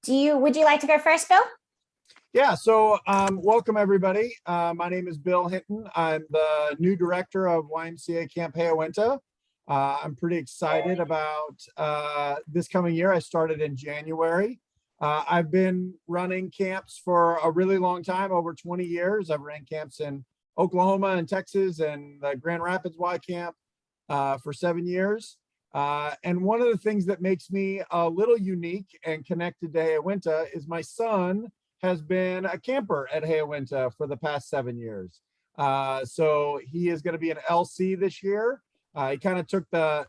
Would you like to go first, Bill? Yeah, so welcome everybody. My name is Bill Hinton. I'm the new director of YMCA Camp Hayo-Went-Ha. I'm pretty excited about this coming year. I started in January. I've been running camps for a really long time, over 20 years. I've ran camps in Oklahoma and Texas and the Grand Rapids Y Camp for 7 years. And one of the things that makes me a little unique and connected to Hayo-Went-Ha is my son has been a camper at Hayo-Went-Ha for the past 7 years. So he is going to be an LC this year. He kind of took the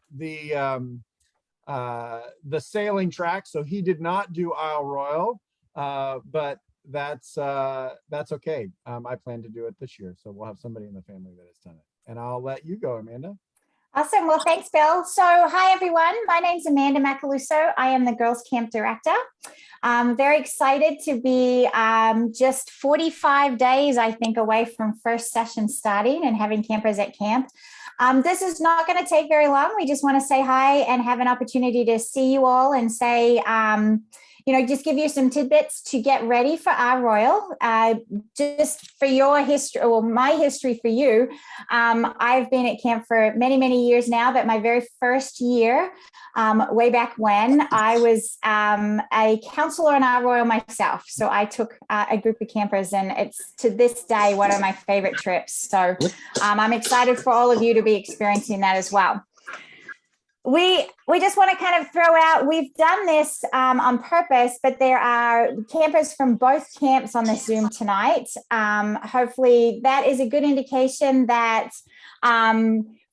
sailing track, so he did not do Isle Royale, but that's okay. I plan to do it this year, so we'll have somebody in the family that has done it. And I'll let you go, Amanda. Awesome. Well, thanks, Bill. So hi, everyone. My name's Amanda Macaluso. I am the Girls Camp Director. I'm very excited to be just 45 days, I think, away from first session starting and having campers at camp. This is not going to take very long. We just want to say hi and have an opportunity to see you all and say, just give you some tidbits to get ready for Isle Royale. Just for your history, or my history for you, I've been at camp for many, many years now, but my very first year, way back when, I was a counselor on Isle Royale myself. So I took a group of campers, and it's to this day one of my favorite trips. So I'm excited for all of you to be experiencing that as well. We just want to kind of throw out, we've done this on purpose, but there are campers from both camps on the Zoom tonight. Hopefully that is a good indication that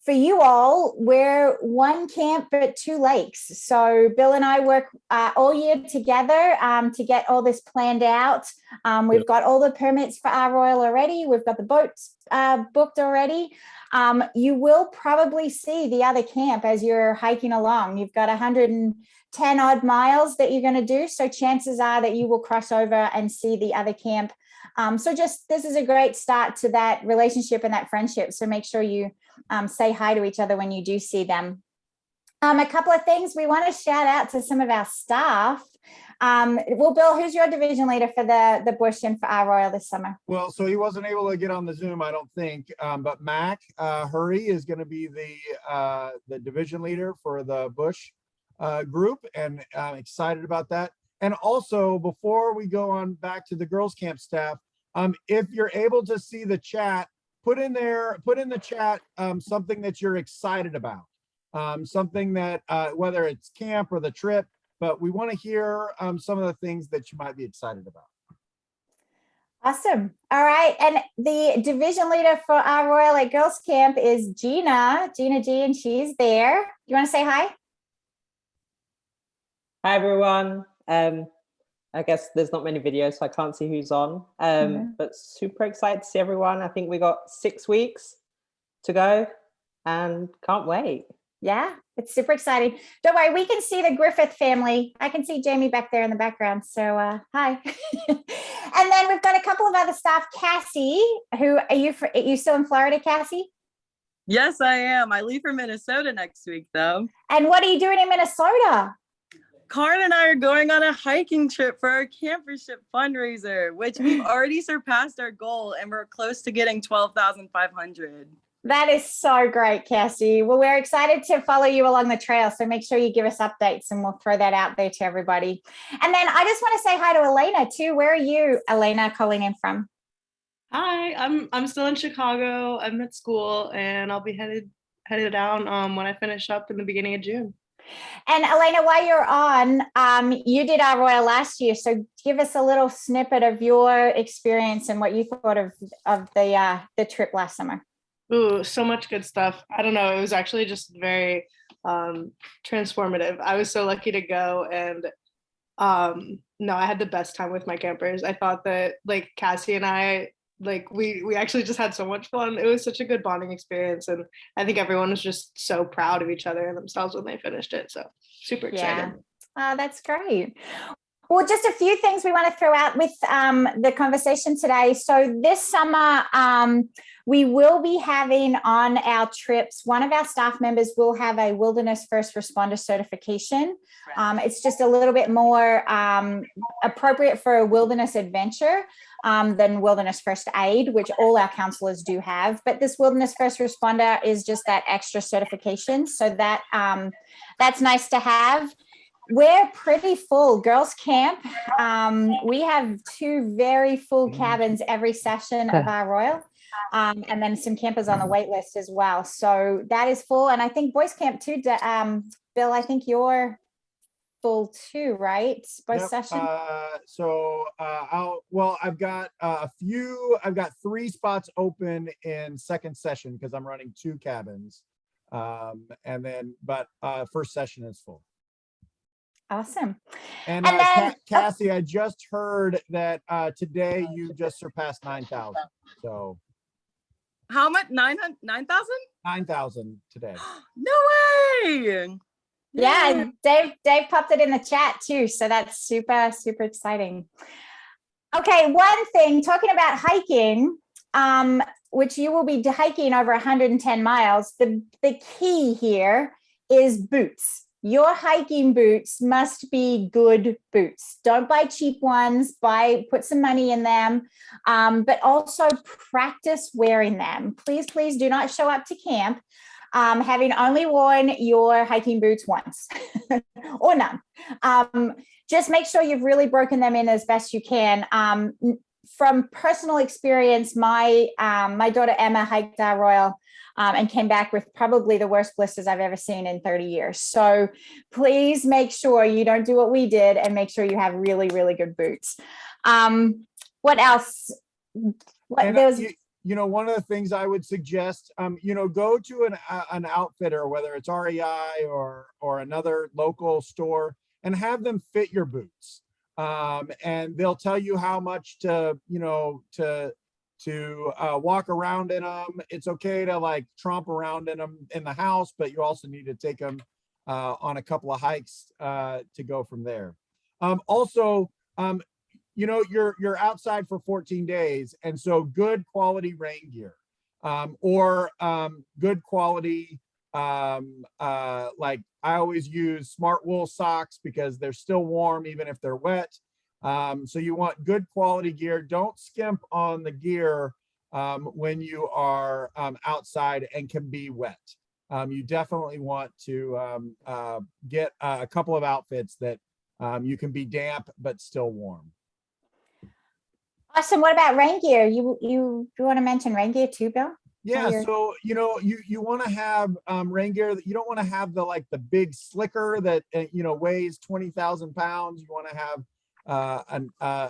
for you all, we're one camp, but two lakes. So Bill and I work all year together to get all this planned out. We've got all the permits for Isle Royale already. We've got the boats booked already. You will probably see the other camp as you're hiking along. You've got 110 odd miles that you're going to do. So chances are that you will cross over and see the other camp. This is a great start to that relationship and that friendship. So make sure you say hi to each other when you do see them. A couple of things we want to shout out to some of our staff. Bill, who's your division leader for the bush and for Isle Royale this summer? Well, so he wasn't able to get on the Zoom, I don't think, but Mac Hurry is going to be the division leader for the bush group, and I'm excited about that. And also, before we go on back to the girls camp staff, if you're able to see the chat, put in the chat something that you're excited about, something that whether it's camp or the trip, but we want to hear some of the things that you might be excited about. Awesome. All right. And the division leader for Isle Royale at Girls Camp is Gina G, and she's there. You want to say hi? Hi, everyone. I guess there's not many videos, so I can't see who's on, but super excited to see everyone. I think we got 6 weeks to go and can't wait. Yeah, it's super exciting. Don't worry, we can see the Griffith family. I can see Jamie back there in the background. So hi. And then we've got a couple of other staff. Cassie, are you still in Florida, Cassie? Yes, I am. I leave for Minnesota next week, though. And what are you doing in Minnesota? Karin and I are going on a hiking trip for our campership fundraiser, which we've already surpassed our goal, and we're close to getting 12,500. That is so great, Cassie. Well, we're excited to follow you along the trail, so make sure you give us updates, and we'll throw that out there to everybody. And then I just want to say hi to Elena, too. Where are you, Elena, calling in from? Hi, I'm still in Chicago. I'm at school, and I'll be headed down when I finish up in the beginning of June. And Elena, while you're on, you did Isle Royale last year, so give us a little snippet of your experience and what you thought of the trip last summer. Ooh, so much good stuff. I don't know. It was actually just very transformative. I was so lucky to go, and no, I had the best time with my campers. I thought that Cassie and I, we actually just had so much fun. It was such a good bonding experience, and I think everyone was just so proud of each other and themselves when they finished it. So super excited. Yeah. That's great. Well, just a few things we want to throw out with the conversation today. So this summer, we will be having on our trips, one of our staff members will have a wilderness first responder certification. It's just a little bit more appropriate for a wilderness adventure than wilderness first aid, which all our counselors do have. But this wilderness first responder is just that extra certification. So that that's nice to have. We're pretty full. Girls Camp, we have 2 very full cabins every session of Isle Royale, and then some campers on the wait list as well. So that is full. And I think Boys Camp too, Bill, I think you're full too, right? Both sessions? I've got I've got 3 spots open in second session because I'm running 2 cabins. But first session is full. Awesome. And then, Cassie, I just heard that today you just surpassed 9,000. So How much? 9,000? 9,000 today. No way. yeah, Dave popped it in the chat too. So that's super, super exciting. Okay, one thing, talking about hiking, which you will be hiking over 110 miles, the key here is boots. Your hiking boots must be good boots. Don't buy cheap ones, put some money in them, but also practice wearing them. Please, please do not show up to camp having only worn your hiking boots once or none. Just make sure you've really broken them in as best you can. From personal experience, my daughter Emma hiked Isle Royale and came back with probably the worst blisters I've ever seen in 30 years. So please make sure you don't do what we did and make sure you have really, really good boots. What else? One of the things I would suggest, go to an outfitter, whether it's REI or another local store, and have them fit your boots. And they'll tell you how much to walk around in them. It's okay to like tromp around in them in the house, but you also need to take them on a couple of hikes to go from there. You're outside for 14 days, and so good quality rain gear or good quality like I always use smart wool socks because they're still warm even if they're wet. So you want good quality gear. Don't skimp on the gear when you are outside and can be wet. You definitely want to get a couple of outfits that you can be damp but still warm. Awesome. What about rain gear? You want to mention rain gear too, Bill? Yeah, so you want to have rain gear that you don't want to have the big slicker that weighs 20,000 pounds. You want to have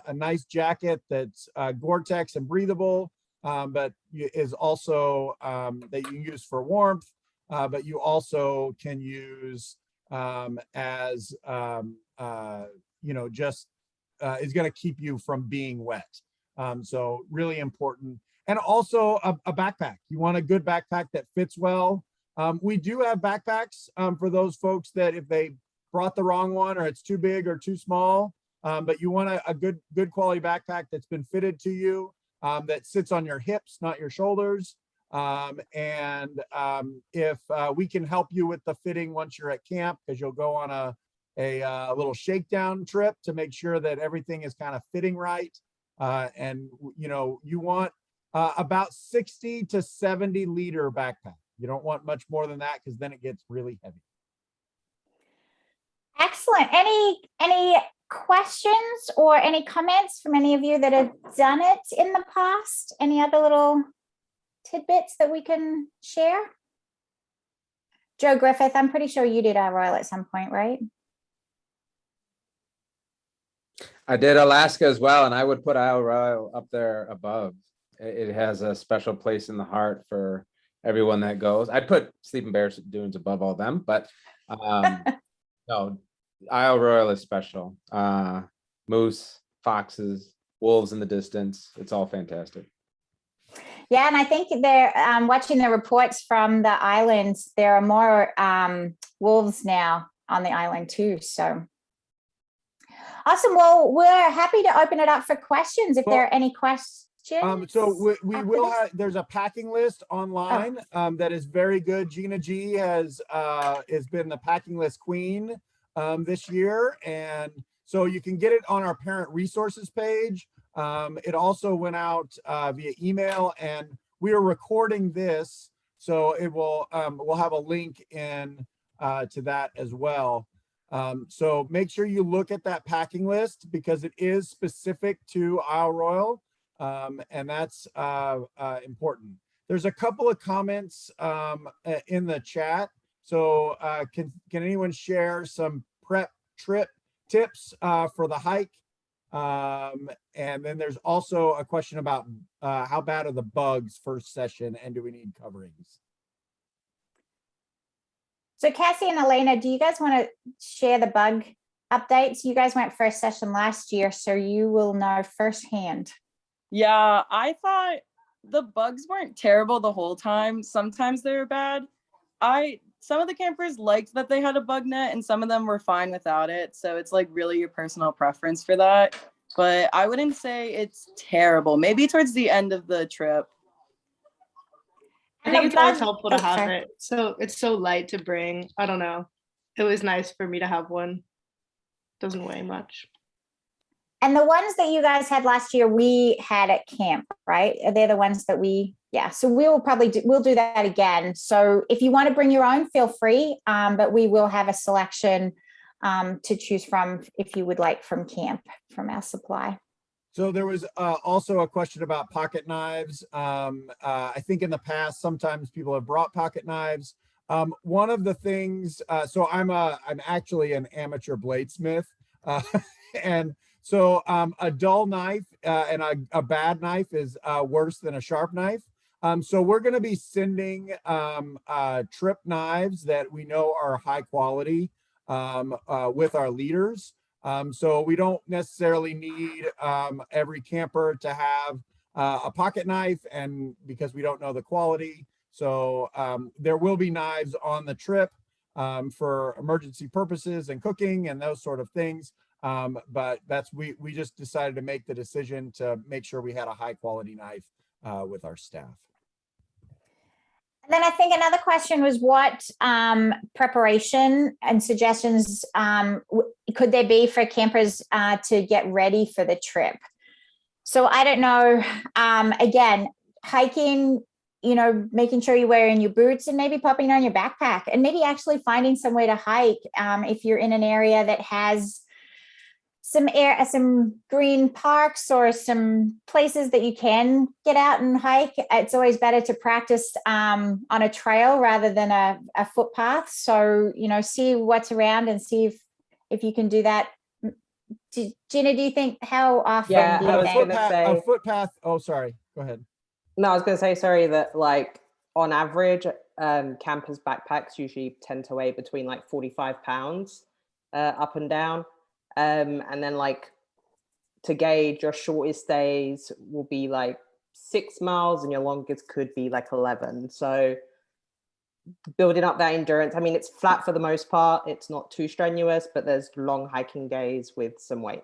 a nice jacket that's Gore-Tex and breathable, but is also that you can use for warmth, but you also can use as is going to keep you from being wet. So really important. And also a backpack. You want a good backpack that fits well. We do have backpacks for those folks that if they brought the wrong one or it's too big or too small, but you want a good quality backpack that's been fitted to you, that sits on your hips, not your shoulders. If we can help you with the fitting once you're at camp, because you'll go on a little shakedown trip to make sure that everything is kind of fitting right. You want about 60 to 70 liter backpack. You don't want much more than that because then it gets really heavy. Excellent. Any questions or any comments from any of you that have done it in the past? Any other little tidbits that we can share? Joe Griffith, I'm pretty sure you did Isle Royale at some point, right? I did Alaska as well, and I would put Isle Royale up there above. It has a special place in the heart for everyone that goes. I'd put Sleeping Bear Dunes above all them, but no, Isle Royale is special. Moose, foxes, wolves in the distance. It's all fantastic. Yeah, and I think they're watching the reports from the islands. There are more wolves now on the island too. So, Awesome. Well, we're happy to open it up for questions if there are any questions. So we after will this? have, there's a packing list online that is very good. Gina G has been the packing list queen this year. And so you can get it on our parent resources page. It also went out via email, and we are recording this. So it will, we'll have a link in to that as well. So make sure you look at that packing list because it is specific to Isle Royale. And that's important. There's a couple of comments in the chat. So can anyone share some prep trip tips for the hike? And then there's also a question about how bad are the bugs first session and do we need coverings? So Cassie and Elena, do you guys want to share the bug updates? You guys went first session last year, so you will know firsthand. Yeah, I thought the bugs weren't terrible the whole time. Sometimes they were bad. Some of the campers liked that they had a bug net and some of them were fine without it. So it's like really your personal preference for that. But I wouldn't say it's terrible. Maybe towards the end of the trip. I think it's always helpful to have it. So it's so light to bring. I don't know. It was nice for me to have one. Doesn't weigh much. And the ones that you guys had last year, we had at camp, right? They're the ones that so we'll probably we'll do that again. So if you want to bring your own, feel free. But we will have a selection to choose from if you would like from camp, from our supply. So there was also a question about pocket knives. I think in the past, sometimes people have brought pocket knives. One of the things, so I'm actually an amateur bladesmith, and so a dull knife and a bad knife is worse than a sharp knife. So we're going to be sending trip knives that we know are high quality with our leaders. So we don't necessarily need every camper to have a pocket knife, and because we don't know the quality. So there will be knives on the trip for emergency purposes and cooking and those sort of things. But we just decided to make the decision to make sure we had a high quality knife with our staff. And then I think another question was what preparation and suggestions could there be for campers to get ready for the trip? So I don't know, again, hiking, making sure you're wearing your boots and maybe popping on your backpack and maybe actually finding somewhere to hike if you're in an area that has some green parks or some places that you can get out and hike. It's always better to practice on a trail rather than a footpath. So, see what's around and see if you can do that. Gina, do you think how often do you think? A footpath. Oh, sorry. Go ahead. No, I was going to say, sorry, that like on average, campers' backpacks usually tend to weigh between like 45 pounds up and down. And then like to gauge your shortest days will be like 6 miles and your longest could be like 11. So building up that endurance, I mean, it's flat for the most part. It's not too strenuous, but there's long hiking days with some weight.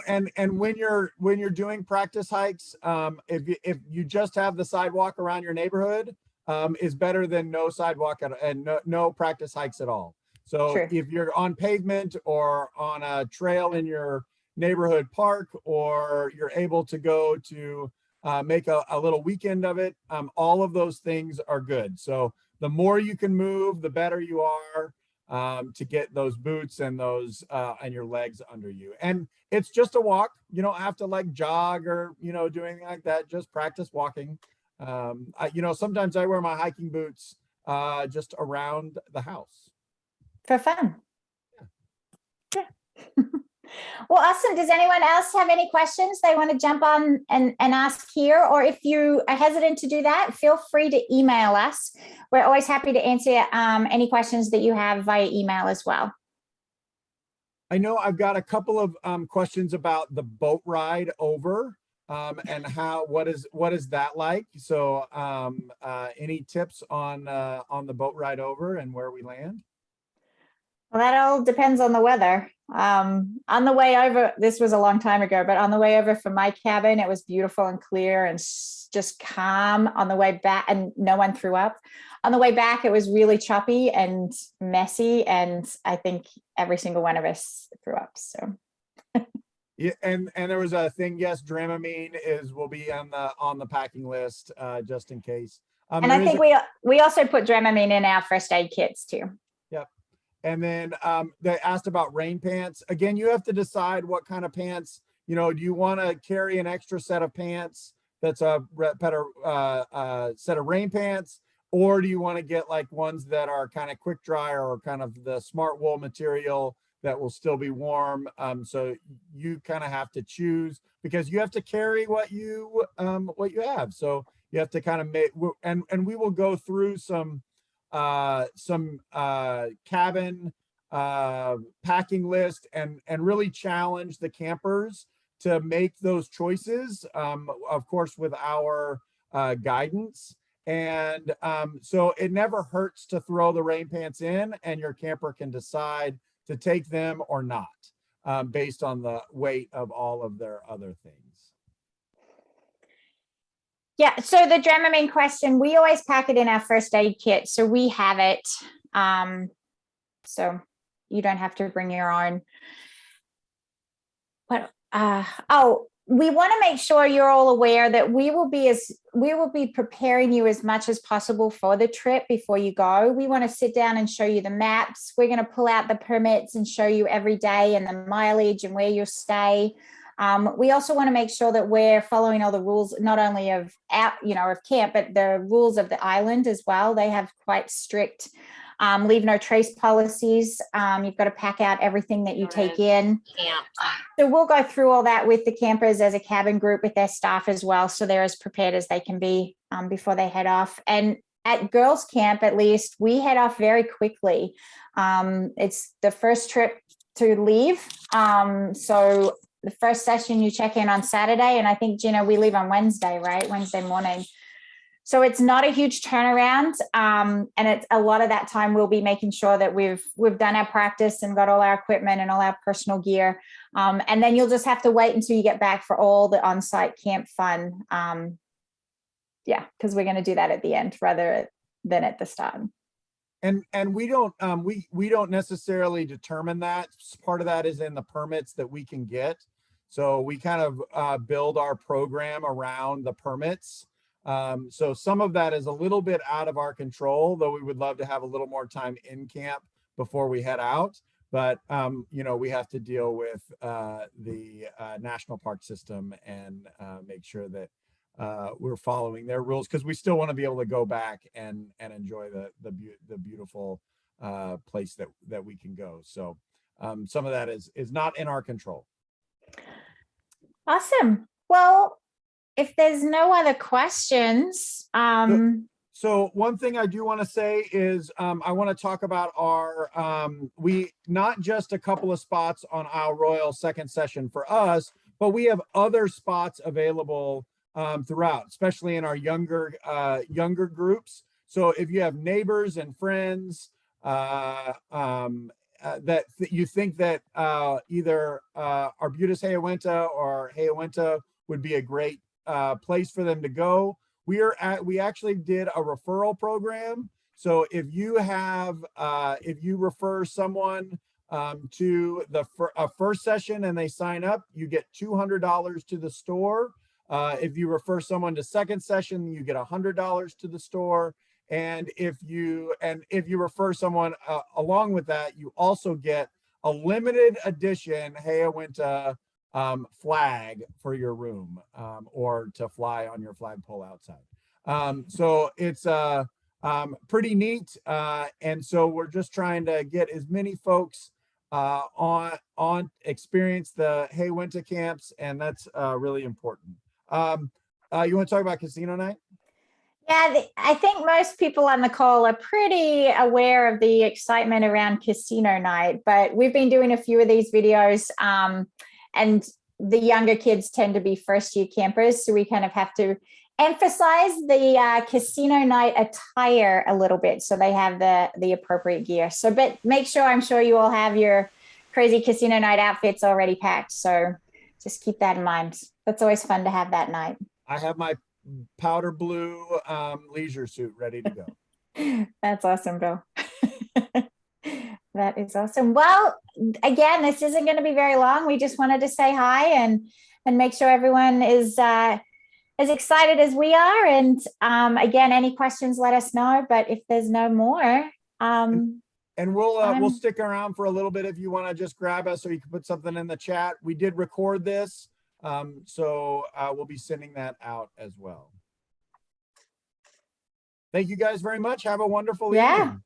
And when you're doing practice hikes, if you just have the sidewalk around your neighborhood, is better than no sidewalk and no practice hikes at all. So Sure. If you're on pavement or on a trail in your neighborhood park, or you're able to go to make a little weekend of it, all of those things are good. So the more you can move, the better you are to get those boots and those and your legs under you. And it's just a walk. You don't have to like jog or do anything like that. Just practice walking. Sometimes I wear my hiking boots just around the house. For fun. Yeah. Well, awesome. Does anyone else have any questions they want to jump on and ask here? Or if you are hesitant to do that, feel free to email us. We're always happy to answer any questions that you have via email as well. I know I've got a couple of questions about the boat ride over and what is that like? So any tips on the boat ride over and where we land? Well, that all depends on the weather. On the way over, this was a long time ago, but on the way over from my cabin, it was beautiful and clear and just calm on the way back, and no one threw up. On the way back, it was really choppy and messy, and I think every single one of us threw up. So Yeah, and there was a thing. Yes, Dramamine will be on the packing list just in case. And I think we also put Dramamine in our first aid kits too. Yep. And then they asked about rain pants. Again, you have to decide what kind of pants. You know, do you want to carry an extra set of pants that's a better set of rain pants, or do you want to get like ones that are kind of quick dry or kind of the smart wool material that will still be warm? So you kind of have to choose, because you have to carry what you have. So you have to kind of make, and we will go through some cabin packing list and really challenge the campers to make those choices, of course, with our guidance. And so it never hurts to throw the rain pants in, and your camper can decide to take them or not, based on the weight of all of their other things. Yeah, so the Dramamine question, we always pack it in our first aid kit, so we have it. So you don't have to bring your own. But we want to make sure you're all aware that we will be preparing you as much as possible for the trip before you go. We want to sit down and show you the maps. We're going to pull out the permits and show you every day and the mileage and where you'll stay. We also want to make sure that we're following all the rules, not only of camp, but the rules of the island as well. They have quite strict leave no trace policies. You've got to pack out everything that you take in. So we'll go through all that with the campers as a cabin group with their staff as well, so they're as prepared as they can be before they head off. And at girls camp, at least, we head off very quickly. It's the first trip to leave. So the first session you check in on Saturday, and I think, Gina, we leave on Wednesday, right? Wednesday morning. So it's not a huge turnaround, and it's a lot of that time we'll be making sure that we've done our practice and got all our equipment and all our personal gear, and then you'll just have to wait until you get back for all the on-site camp fun. Yeah, because we're going to do that at the end rather than at the start. And we don't necessarily determine that. Part of that is in the permits that we can get. So we kind of build our program around the permits. So some of that is a little bit out of our control, though we would love to have a little more time in camp before we head out. But, we have to deal with the national park system and make sure that we're following their rules, because we still want to be able to go back and enjoy the beautiful place that we can go. So some of that is not in our control. Awesome. Well, if there's no other questions. So one thing I do want to say is I want to talk about our, not just a couple of spots on Isle Royale second session for us, but we have other spots available throughout, especially in our younger groups. So if you have neighbors and friends that you think that either Arbutus Hayo-Went-Ha or Hayo-Went-Ha would be a great place for them to go, we actually did a referral program. So if you refer someone to a first session and they sign up, you get $200 to the store. If you refer someone to second session, you get $100 to the store. And if you refer someone along with that, you also get a limited edition Hayo-Went-Ha flag for your room, or to fly on your flagpole outside. So it's pretty neat. And so we're just trying to get as many folks on experience the Hayo-Went-Ha camps, and that's really important. You want to talk about casino night? Yeah, I think most people on the call are pretty aware of the excitement around casino night, but we've been doing a few of these videos, and the younger kids tend to be first-year campers, so we kind of have to emphasize the casino night attire a little bit so they have the appropriate gear. So, but make sure, I'm sure you all have your crazy casino night outfits already packed. So just keep that in mind. That's always fun to have that night. I have my powder blue leisure suit ready to go. That's awesome, Bill. That is awesome. Well, again, this isn't going to be very long. We just wanted to say hi and make sure everyone is as excited as we are. And again, any questions, let us know. But if there's no more, and we'll stick around for a little bit if you want to just grab us, or you can put something in the chat. We did record this, so we'll be sending that out as well. Thank you guys very much. Have a wonderful evening.